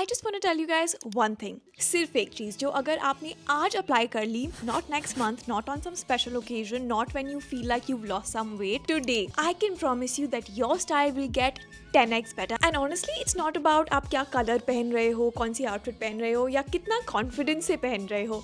I just want to tell you guys one thing. सिर्फ एक चीज जो अगर आपने आज अप्लाई कर ली, not next month, not on some special occasion, not when you feel like you've lost some weight, today I can promise you that your style will get 10x better. And honestly, it's not about आप क्या colour पहन रहे हो, कौन सी outfit पहन रहे हो या कितना कॉन्फिडेंस से पहन रहे हो.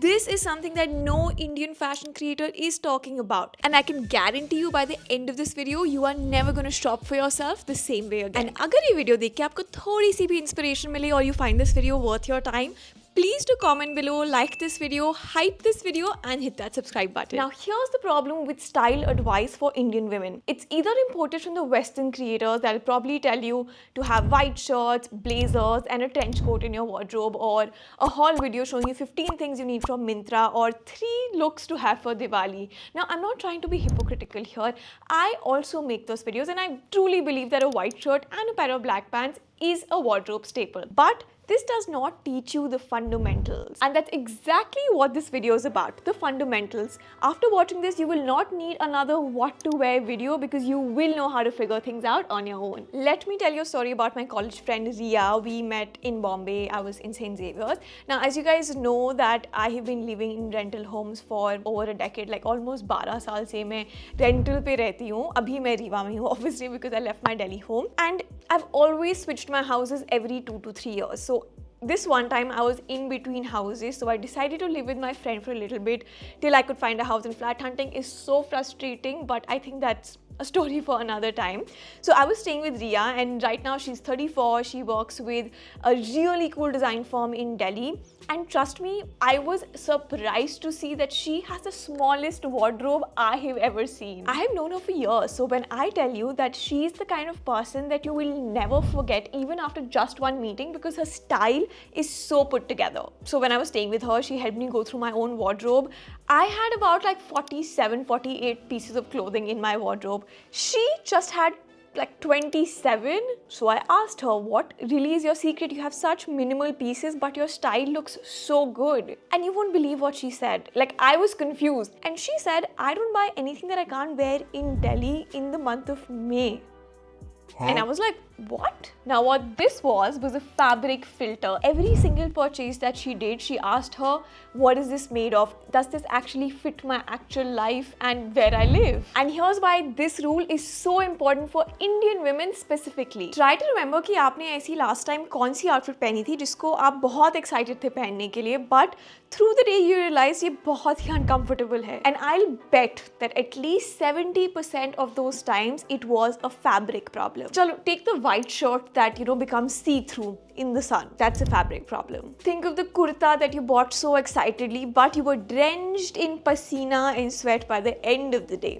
This is something that no Indian fashion creator is talking about. And I can guarantee you by the end of this video, you are never going to shop for yourself the same way again. And अगर ये video देख के आपको थोड़ी सी भी inspiration मिले और you find this video worth your time, please do comment below, like this video, hype this video and hit that subscribe button. Now here's the problem with style advice for Indian women. It's either imported from the Western creators that will probably tell you to have white shirts, blazers and a trench coat in your wardrobe, or a haul video showing you 15 things you need from Myntra, or 3 looks to have for Diwali. Now I'm not trying to be hypocritical here. I also make those videos and I truly believe that a white shirt and a pair of black pants is a wardrobe staple. But this does not teach you the fundamentals, and that's exactly what this video is about, the fundamentals. After watching this, you will not need another what to wear video because you will know how to figure things out on your own. Let me tell you a story about my college friend Ria. We met in Bombay. I was in St. Xavier's. Now, as you guys know that I have been living in rental homes for over a decade, like almost 12 साल से मैं rental पे रहती हूँ. अभी मैं रीवा में हूँ, obviously because I left my Delhi home, and I've always switched my houses every 2 to 3 years. So this one time I was in between houses, so I decided to live with my friend for a little bit till I could find a house, and flat hunting is so frustrating, but I think that's a story for another time. So I was staying with Ria, and right now she's 34. She works with a really cool design firm in Delhi, and trust me, I was surprised to see that she has the smallest wardrobe I have ever seen. I have known her for years, so when I tell you that she's the kind of person that you will never forget even after just one meeting, because her style is so put together. So when I was staying with her, she helped me go through my own wardrobe. I had about like 47, 48 pieces of clothing in my wardrobe. She just had like 27. So I asked her, what really is your secret? You have such minimal pieces, but your style looks so good. And you won't believe what she said. Like, I was confused. And she said, I don't buy anything that I can't wear in Delhi in the month of May. Huh? And I was like, what? Now what this was a fabric filter. Every single purchase that she did, she asked her, what is this made of? Does this actually fit my actual life and where I live? And here's why this rule is so important for Indian women specifically. Try to remember कि आपने ऐसी last time कौन सी outfit पहनी थी जिसको आप बहुत excited थे पहनने के लिए, but through the day you realize ये बहुत ही uncomfortable है. And I'll bet that at least 70% of those times it was a fabric problem. चलो, take the white shirt that becomes see-through in the sun. That's a fabric problem. Think of the kurta that you bought so excitedly, but you were drenched in pasina and sweat by the end of the day.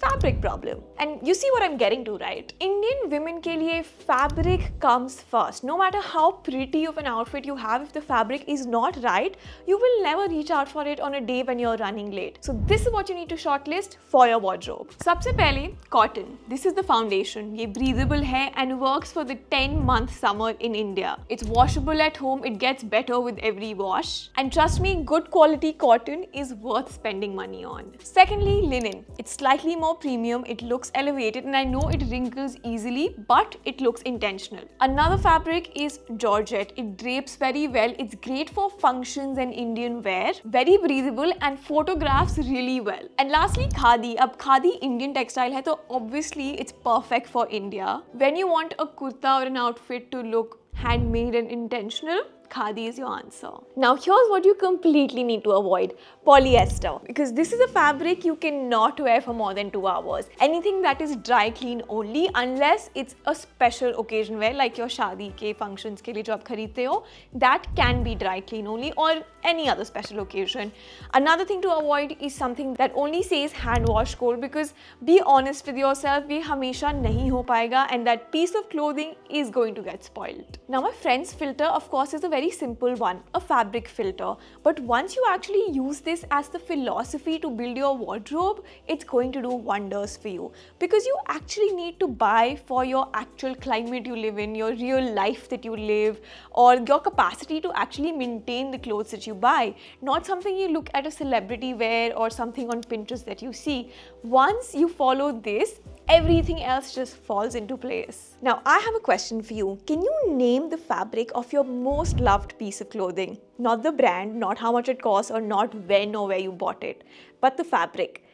Fabric problem. And you see what I'm getting to, right? Indian women के लिए fabric comes first. No matter how pretty of an outfit you have, if the fabric is not right, you will never reach out for it on a day when you're running late. So this is what you need to shortlist for your wardrobe. सबसे पहले cotton. This is the foundation. ये breathable है and works for the 10-month summer in India. It's washable at home. It gets better with every wash. And trust me, good quality cotton is worth spending money on. Secondly, linen. It's slightly more premium, it looks elevated, and I know it wrinkles easily, but it looks intentional. Another fabric is georgette. It drapes very well. It's great for functions and Indian wear. Very breathable and photographs really well. And lastly, khadi. Ab khadi Indian textile hai, so obviously it's perfect for India. When you want a kurta or an outfit to look handmade and intentional, khadi is your answer. Now here's what you completely need to avoid: polyester, because this is a fabric you cannot wear for more than 2 hours. Anything that is dry clean only, unless it's a special occasion wear like your शादी के functions के लिए जो आप खरीदते हो, that can be dry clean only, or any other special occasion. Another thing to avoid is something that only says hand wash cold, because be honest with yourself, ये हमेशा नहीं हो पाएगा, and that piece of clothing is going to get spoiled. Now my friend's filter, of course, is a very simple one, a fabric filter. But once you actually use this as the philosophy to build your wardrobe, it's going to do wonders for you, because you actually need to buy for your actual climate you live in, your real life that you live, or your capacity to actually maintain the clothes that you buy, not something you look at a celebrity wear or something on Pinterest that you see. Once you follow this, everything else just falls into place. Now, I have a question for you. Can you name the fabric of your most loved piece of clothing? Not the brand, not how much it costs, or not when or where you bought it, but the fabric.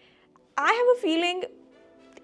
I have a feeling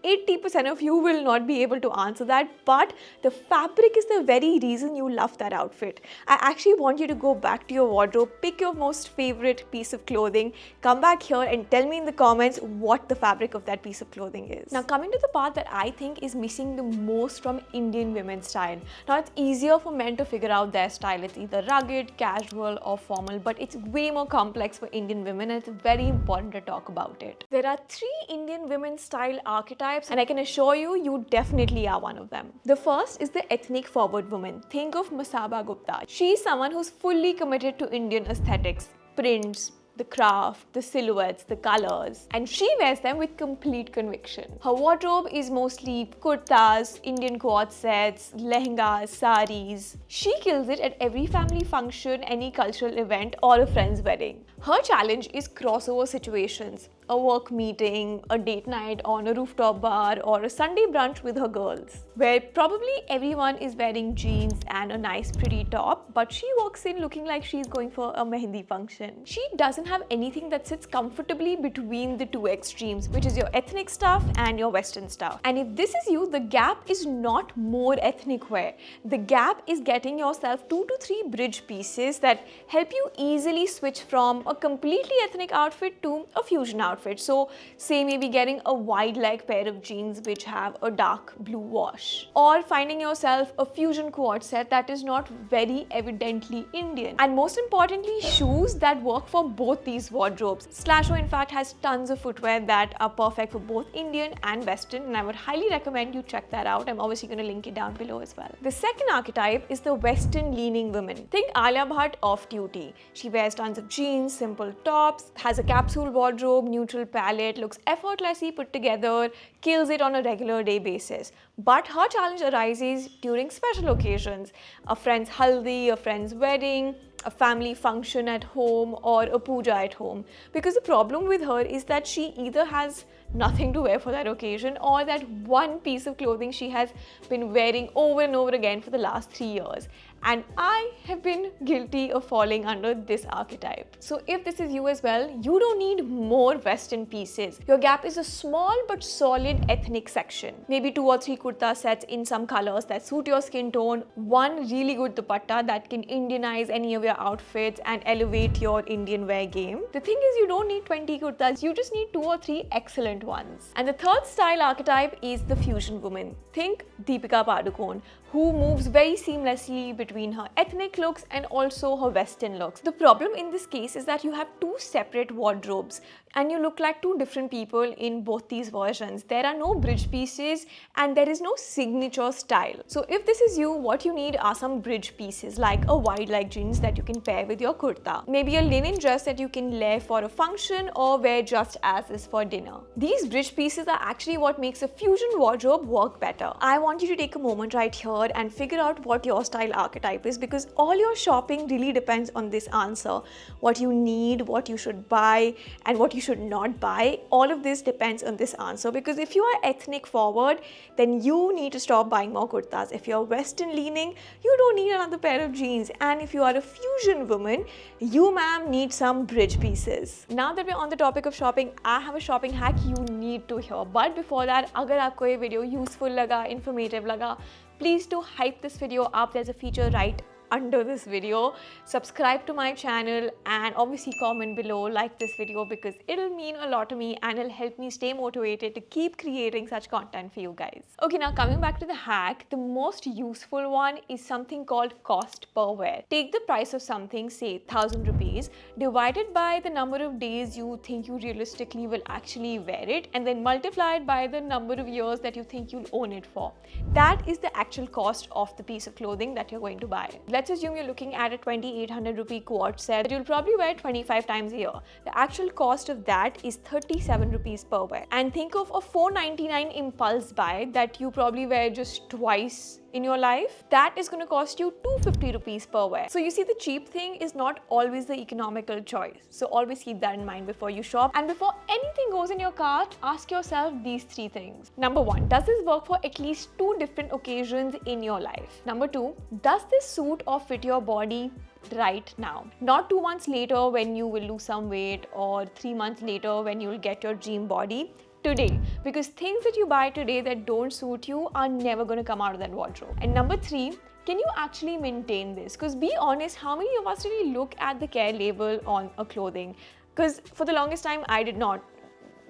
80% of you will not be able to answer that, but the fabric is the very reason you love that outfit. I actually want you to go back to your wardrobe, pick your most favorite piece of clothing, come back here and tell me in the comments what the fabric of that piece of clothing is. Now, coming to the part that I think is missing the most from Indian women's style. Now, it's easier for men to figure out their style. It's either rugged, casual or formal, but it's way more complex for Indian women, and it's very important to talk about it. There are 3 Indian women's style archetypes, and I can assure you, you definitely are one of them. The first is the ethnic forward woman. Think of Masaba Gupta. She's someone who's fully committed to Indian aesthetics, prints, the craft, the silhouettes, the colors, and she wears them with complete conviction. Her wardrobe is mostly kurtas, Indian quad sets, lehengas, saris. She kills it at every family function, any cultural event, or a friend's wedding. Her challenge is crossover situations. A work meeting, a date night on a rooftop bar, or a Sunday brunch with her girls, where probably everyone is wearing jeans and a nice pretty top, but she walks in looking like she's going for a mehendi function. She doesn't have anything that sits comfortably between the 2 extremes, which is your ethnic stuff and your Western stuff. And if this is you, the gap is not more ethnic wear. The gap is getting yourself 2 to 3 bridge pieces that help you easily switch from a completely ethnic outfit to a fusion outfit. So say maybe getting a wide leg pair of jeans which have a dark blue wash, or finding yourself a fusion quad set that is not very evidently Indian. And most importantly, shoes that work for both these wardrobes. Slasho in fact has tons of footwear that are perfect for both Indian and Western, and I would highly recommend you check that out. I'm obviously going to link it down below as well. The second archetype is the Western leaning woman. Think Alia Bhatt off duty. She wears tons of jeans, simple tops, has a capsule wardrobe, neutral palette, looks effortlessly put together, kills it on a regular day basis. But her challenge arises during special occasions, a friend's haldi, a friend's wedding, a family function at home, or a puja at home. Because the problem with her is that she either has nothing to wear for that occasion, or that one piece of clothing she has been wearing over and over again for the last 3 years. And I have been guilty of falling under this archetype. So if this is you as well, you don't need more Western pieces. Your gap is a small but solid ethnic section. Maybe 2 or 3 kurta sets in some colors that suit your skin tone, one really good dupatta that can Indianize any of your outfits and elevate your Indian wear game. The thing is, you don't need 20 kurtas, you just need 2 or 3 excellent ones. And the third style archetype is the fusion woman. Think Deepika Padukone, who moves very seamlessly between her ethnic looks and also her Western looks. The problem in this case is that you have 2 separate wardrobes and you look like 2 different people in both these versions. There are no bridge pieces and there is no signature style. So if this is you, what you need are some bridge pieces like a wide leg jeans that you can pair with your kurta. Maybe a linen dress that you can layer for a function or wear just as is for dinner. These bridge pieces are actually what makes a fusion wardrobe work better. I want you to take a moment right here and figure out what your style archetype is, because all your shopping really depends on this answer. What you need, what you should buy, and what you should not buy. All of this depends on this answer, because if you are ethnic forward, then you need to stop buying more kurtas. If you're Western leaning, you don't need another pair of jeans. And if you are a fusion woman, you ma'am need some bridge pieces. Now that we're on the topic of shopping, I have a shopping hack you need to hear. But before that, agar aapko ye video useful laga, informative laga, please do hype this video up. There's a feature right under this video. Subscribe to my channel and obviously comment below, like this video, because it'll mean a lot to me and it'll help me stay motivated to keep creating such content for you guys. Okay, now coming back to the hack, the most useful one is something called cost per wear. Take the price of something, say 1000 rupees, divided by the number of days you think you realistically will actually wear it, and then multiply it by the number of years that you think you'll own it for. That is the actual cost of the piece of clothing that you're going to buy. Let's assume you're looking at a 2800 rupee quad set that you'll probably wear 25 times a year. The actual cost of that is 37 rupees per wear. And think of a 499 impulse buy that you probably wear just twice in your life, that is going to cost you 250 rupees per wear. So you see, the cheap thing is not always the economical choice. So always keep that in mind before you shop. And before anything goes in your cart, ask yourself these three things. Number one, does this work for at least 2 different occasions in your life? Number two, does this suit or fit your body right now? Not 2 months later when you will lose some weight, or 3 months later when you will get your dream body. Today, because things that you buy today that don't suit you are never going to come out of that wardrobe. And number three, can you actually maintain this? Because be honest, how many of us really look at the care label on a clothing? Because for the longest time I did not.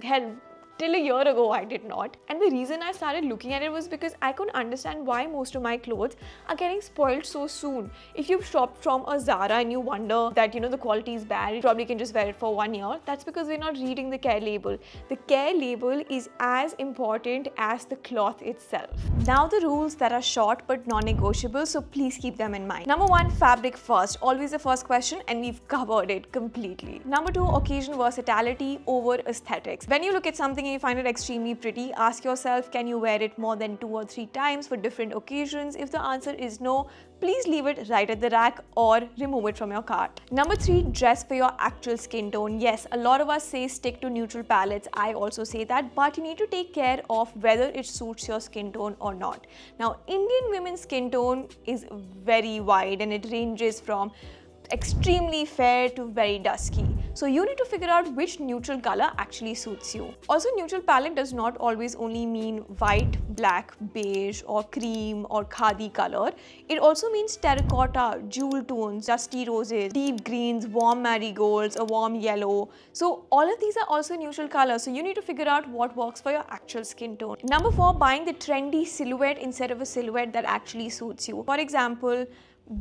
Hell, till a year ago I did not. And the reason I started looking at it was because I couldn't understand why most of my clothes are getting spoiled so soon. If you've shopped from a Zara and you wonder that, you know, the quality is bad, you probably can just wear it for 1 year, that's because we're not reading the care label. The care label is as important as the cloth itself. Now the rules that are short but non-negotiable, so please keep them in mind. Number one, fabric first. Always the first question, and we've covered it completely. Number two, occasion versatility over aesthetics. When you look at something and you find it extremely pretty, ask yourself, can you wear it more than 2 or 3 times for different occasions? If the answer is no, please leave it right at the rack or remove it from your cart. Number three, dress for your actual skin tone. Yes, a lot of us say stick to neutral palettes. I also say that, but you need to take care of whether it suits your skin tone or not. Now, Indian women's skin tone is very wide and it ranges from extremely fair to very dusky. So you need to figure out which neutral color actually suits you. Also, neutral palette does not always only mean white, black, beige or cream or khadi color. It also means terracotta, jewel tones, dusty roses, deep greens, warm marigolds, a warm yellow. So all of these are also neutral colors. So you need to figure out what works for your actual skin tone. Number four, buying the trendy silhouette instead of a silhouette that actually suits you. For example,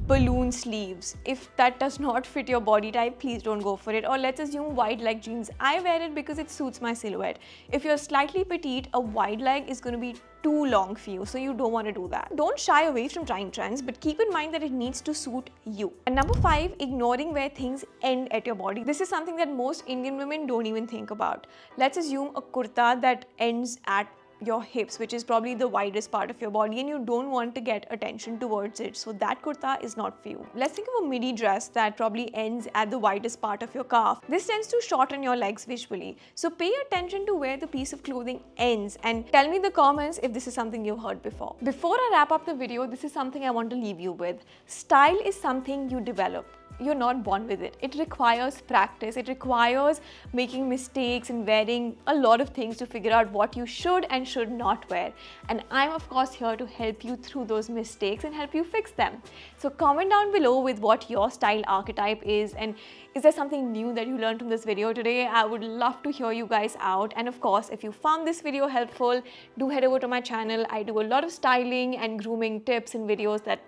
balloon sleeves. If that does not fit your body type, please don't go for it. Or let's assume wide leg jeans. I wear it because it suits my silhouette. If you're slightly petite, a wide leg is going to be too long for you, so you don't want to do that. Don't shy away from trying trends, but keep in mind that it needs to suit you. And number five, ignoring where things end at your body. This is something that most Indian women don't even think about. Let's assume a kurta that ends at your hips, which is probably the widest part of your body, and you don't want to get attention towards it, so that kurta is not for you. Let's think of a midi dress that probably ends at the widest part of your calf. This tends to shorten your legs visually, so pay attention to where the piece of clothing ends and tell me in the comments if this is something you've heard before. Before I wrap up the video, this is something I want to leave you with. Style is something you develop. You're not born with it. It requires practice. It requires making mistakes and wearing a lot of things to figure out what you should and should not wear. And I'm of course here to help you through those mistakes and help you fix them. So comment down below with what your style archetype is, and is there something new that you learned from this video today? I would love to hear you guys out. And of course, if you found this video helpful, do head over to my channel. I do a lot of styling and grooming tips and videos that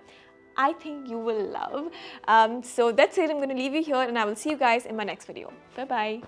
I think you will love. So that's it. I'm going to leave you here and I will see you guys in my next video. Bye-bye.